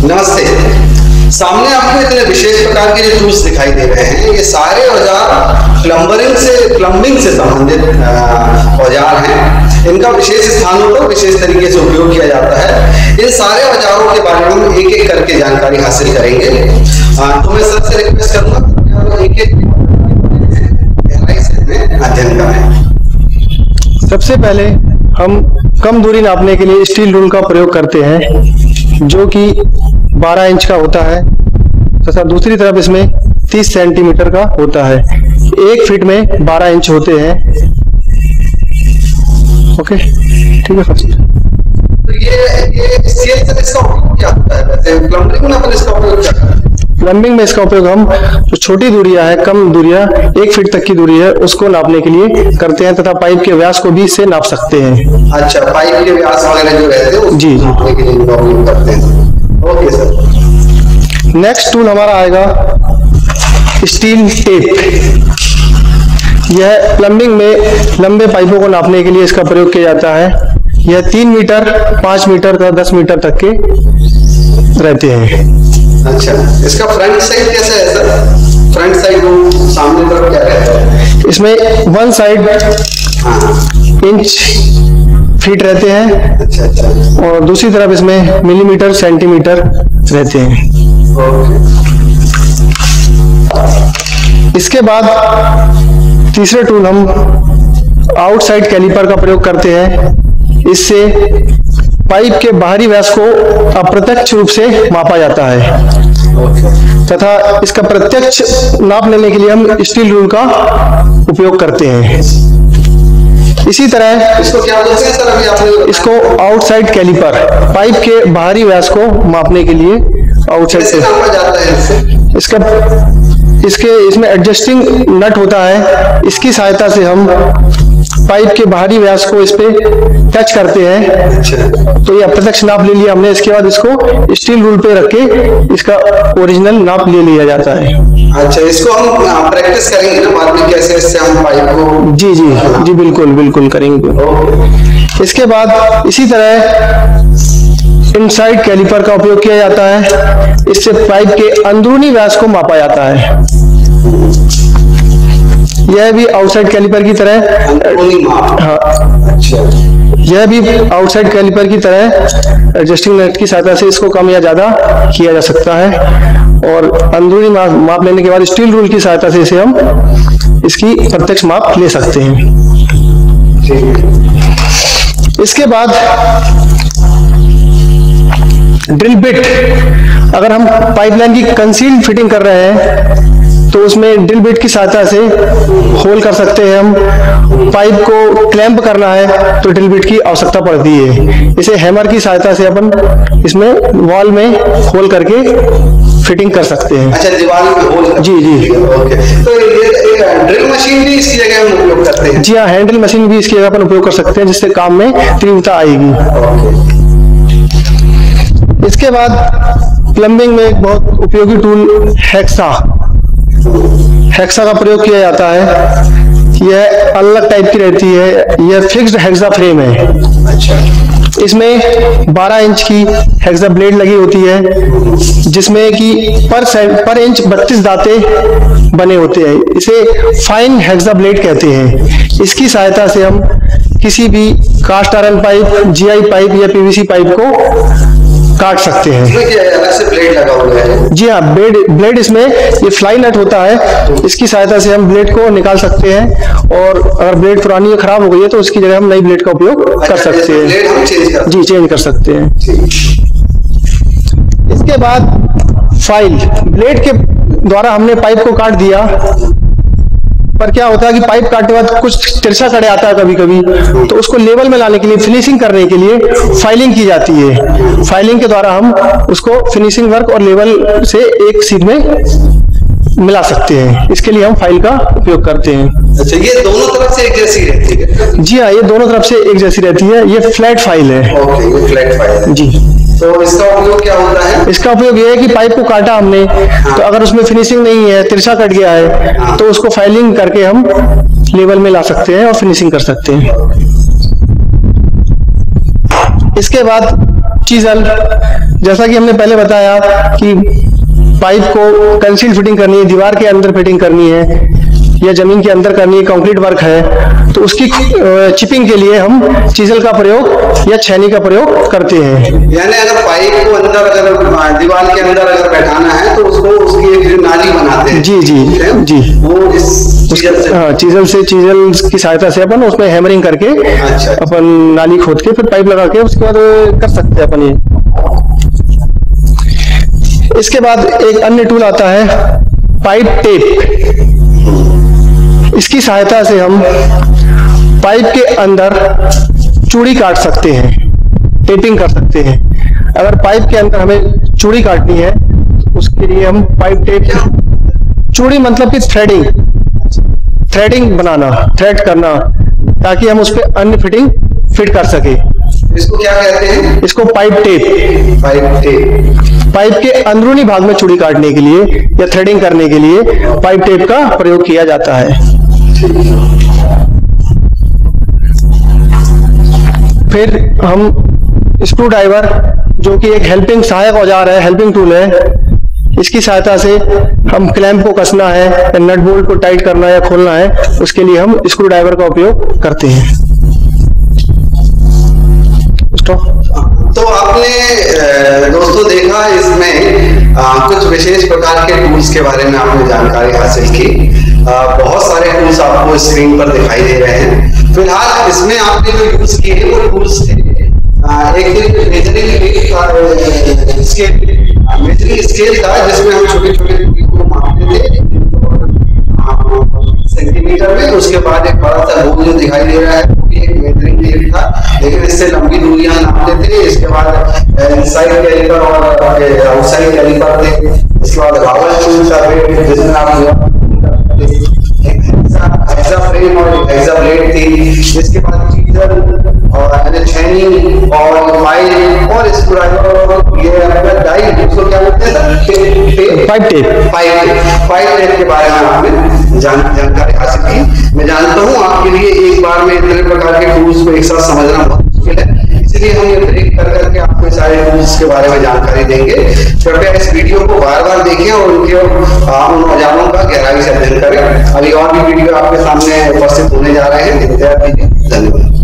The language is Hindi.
नमस्ते। सामने आपको इतने विशेष प्रकार के जो टूल्स दिखाई दे रहे हैं, ये सारे औजार प्लम्बिंग से संबंधित औजार हैं। इनका विशेष स्थानों पर विशेष तरीके से उपयोग किया जाता है। इन सारे औजारों के बारे में हम एक एक करके जानकारी हासिल करेंगे। तो मैं सबसे रिक्वेस्ट करूंगा एक एक गहराई से अध्ययन करें। सबसे पहले हम कम दूरी नापने के लिए स्टील रूल का प्रयोग करते हैं, जो कि 12 इंच का होता है तथा दूसरी तरफ इसमें 30 सेंटीमीटर का होता है। 1 फीट में 12 इंच होते हैं। ओके, ठीक है। फर्स्ट तो ये स्केल से इसका उपयोग क्या होता है? वैसे प्लम्बिंग में अपन इसका उपयोग क्या करते हैं? प्लम्बिंग में इसका उपयोग हम जो छोटी दूरियां है, कम दूरियां 1 फीट तक की दूरी है, उसको नापने के लिए करते हैं तथा पाइप के व्यास को भी इससे नाप सकते हैं। अच्छा, पाइप के व्यास वगैरह जो रहते हैं उसको नापने के लिए उपयोग करते हैं। Okay sir. नेक्स्ट टूल हमारा आएगा स्टील टेप। यह प्लम्बिंग में लंबे पाइपों को नापने के लिए इसका प्रयोग किया जाता है। यह 3 मीटर, 5 मीटर तथा 10 मीटर तक के रहते हैं। अच्छा, इसका फ्रंट साइड कैसा है सर? फ्रंट साइड सामने तरफ क्या रहता है? इसमें 1 साइड इंच फीट रहते हैं। अच्छा अच्छा। और दूसरी तरफ इसमें मिलीमीटर सेंटीमीटर रहते हैं। इसके बाद तीसरे टूल हम आउटसाइड कैलिपर का प्रयोग करते हैं। इससे पाइप के बाहरी व्यास को अप्रत्यक्ष रूप से मापा जाता है तथा इसका प्रत्यक्ष नाप लेने के लिए हम स्टील रूल का उपयोग करते हैं। इसी तरह इसको क्या बोलते हैं सर? अभी आपने इसको आउटसाइड कैलिपर, पाइप के बाहरी व्यास को मापने के लिए आउटसाइड से नापा जाता है। इसमें एडजस्टिंग नट होता है। इसकी सहायता से हम पाइप के बाहरी व्यास को इस पे टच करते हैं। अच्छा। तो ये अप्रत्यक्ष नाप ले लिया हमने। इसके बाद इसको स्टील रूल पे रख के इसका ओरिजिनल नाप ले लिया जाता है। अच्छा, इसको हम प्रैक्टिस करेंगे ना बाद में, कैसे इससे हम पाइप को। जी जी जी, बिल्कुल बिल्कुल करेंगे। इसके बाद इसी तरह इनसाइड कैलिपर का उपयोग किया जाता है। इससे पाइप के अंदरूनी व्यास को मापा जाता है। यह भी आउटसाइड कैलिपर की तरह, हाँ, अच्छा, यह भी आउटसाइड कैलिपर की तरह एडजस्टिंग नट की सहायता से इसको कम या ज्यादा किया जा सकता है। और अंदरूनी माप लेने के बाद स्टील रूल की सहायता से इसे हम इसकी प्रत्यक्ष माप ले सकते हैं। इसके बाद ड्रिल बिट। अगर हम पाइपलाइन की कंसील्ड फिटिंग कर रहे हैं तो उसमें ड्रिल बिट की सहायता से होल कर सकते हैं हम। पाइप को क्लैंप करना है तो ड्रिल बिट की आवश्यकता पड़ती है। इसे हैमर की सहायता से अपन इसमें वॉल में होल करके फिटिंग कर सकते हैं। अच्छा, दीवार में होल। जी जी। ओके, तो ये ड्रिल मशीन भी इसकी जगह हम उपयोग करते हैं? जी हाँ, हैंड ड्रिल मशीन भी इसकी जगह अपन उपयोग कर सकते हैं, जिससे काम में तीव्रता आएगी। इसके बाद प्लम्बिंग में एक बहुत उपयोगी टूल हेक्सा का प्रयोग किया जाता है। यह अलग टाइप की रहती है। यह फिक्स्ड हेक्सा फ्रेम है। अच्छा। इसमें 12 इंच की हेक्सा ब्लेड लगी होती है, जिसमें कि पर इंच 32 दांते बने होते हैं। इसे फाइन हेक्सा ब्लेड कहते हैं। इसकी सहायता से हम किसी भी cast iron pipe, GI pipe या पीवीसी पाइप को काट सकते हैं। अलग से ब्लेड लगा हुआ है? जी हाँ, ब्लेड इसमें ये फ्लाई नट होता है। इसकी सहायता से हम ब्लेड को निकाल सकते हैं। और अगर ब्लेड पुरानी या खराब हो गई है तो उसकी जगह हम नई ब्लेड का उपयोग कर सकते हैं। जी, चेंज कर सकते हैं। इसके बाद फाइल। ब्लेड के द्वारा हमने पाइप को काट दिया, पर क्या होता है कि पाइप काटने के बाद कुछ तिरछा कड़े आता है कभी कभी, तो उसको लेवल में लाने के लिए, फिनिशिंग करने के लिए फाइलिंग की जाती है। फाइलिंग के द्वारा हम उसको फिनिशिंग वर्क और लेवल से एक सीध में मिला सकते हैं। इसके लिए हम फाइल का उपयोग करते हैं। अच्छा, ये दोनों तरफ से एक जैसी रहती है? जी हाँ, ये दोनों तरफ से एक जैसी रहती है। ये फ्लैट फाइल है। ओके, ये फ्लैट फाइल है। जी। तो इसका उपयोग क्या होता है? इसका उपयोग यह है कि पाइप को काटा हमने, तो अगर उसमें फिनिशिंग नहीं है, तिरछा कट गया है, तो उसको फाइलिंग करके हम लेवल में ला सकते हैं और फिनिशिंग कर सकते हैं। इसके बाद चीजल जैसा कि हमने पहले बताया कि पाइप को कंसील फिटिंग करनी है, दीवार के अंदर फिटिंग करनी है या जमीन के अंदर करनी है, कंक्रीट वर्क है, तो उसकी चिपिंग के लिए हम चीजल का प्रयोग या छेनी का प्रयोग करते हैं। यानी अगर पाइप को अंदर, अगर दीवार के अंदर अगर बैठाना है तो उसको उसकी एक जो नाली बनाते हैं, जी जी जी, वो इस चीजल से, हाँ, चीजल की सहायता से अपन उसमें हैमरिंग करके अच्छा, अपन नाली खोद के फिर पाइप लगा के उसके बाद कर सकते हैं अपन ये। इसके बाद एक अन्य टूल आता है पाइप टेप। इसकी सहायता से हम पाइप के अंदर चूड़ी काट सकते हैं, टेपिंग कर सकते हैं। अगर पाइप के अंदर हमें चूड़ी काटनी है तो उसके लिए हम पाइप टेप, चूड़ी मतलब कि थ्रेडिंग बनाना, थ्रेड करना, ताकि हम उस पर अन्य फिटिंग फिट कर सके। इसको क्या कहते हैं? इसको pipe tape. Pipe tape pipe के अंदरूनी भाग में चूड़ी काटने के लिए या थ्रेडिंग करने के लिए पाइप टेप का प्रयोग किया जाता है। फिर हम स्क्रू ड्राइवर, जो कि एक हेल्पिंग सहायक औजार है, हेल्पिंग टूल है, इसकी सहायता से हम क्लैंप को कसना है, नट बोल्ट को टाइट करना या खोलना है, उसके लिए हम स्क्रू ड्राइवर का उपयोग करते हैं। तो आपने दोस्तों देखा इसमें कुछ विशेष प्रकार के टूल्स के बारे में आपने जानकारी हासिल की। बहुत सारे टूल्स आपको स्क्रीन पर दिखाई दे रहे हैं। फिलहाल इसमें आपने जो यूज किए वो टूल्स थे, एक मेजरिंग स्केल था जिसमें हम छोटे छोटे को मापते थे सेंटीमीटर में। उसके बाद एक बड़ा सा बोल जो दिखाई दे रहा है वो भी एक मेजरिंग टेप था, लेकिन इससे लंबी दूरियां नापते थे। इसके बाद इनसाइड कैलिपर और आउटसाइड कैलिपर थे। इसके बाद रावल टूल था जिसमें आप हेक्सा फ्रेम और हेक्सा ब्लेड थी। इसके बाद चीजल और छेनी और फाइल और स्क्रूड्राइवर, ये अपना डाई, उसको क्या बोलते हैं? Pipe tape. पाइप टेप के बारे में आपने जानकारी हासिल की। मैं जानता हूँ आपके लिए एक बार में इतने प्रकार के टूल्स को एक साथ समझना बहुत मुश्किल है, इसलिए हम ये ब्रेक कर करके आपको सारे टूल्स के बारे में जानकारी देंगे। कृपया इस वीडियो को बार बार देखें और उनके उन औजारों का गहराई से अध्ययन करें। अभी और भी वीडियो आपके सामने उपस्थित होने जा रहे हैं, इंतजार कीजिए। धन्यवाद।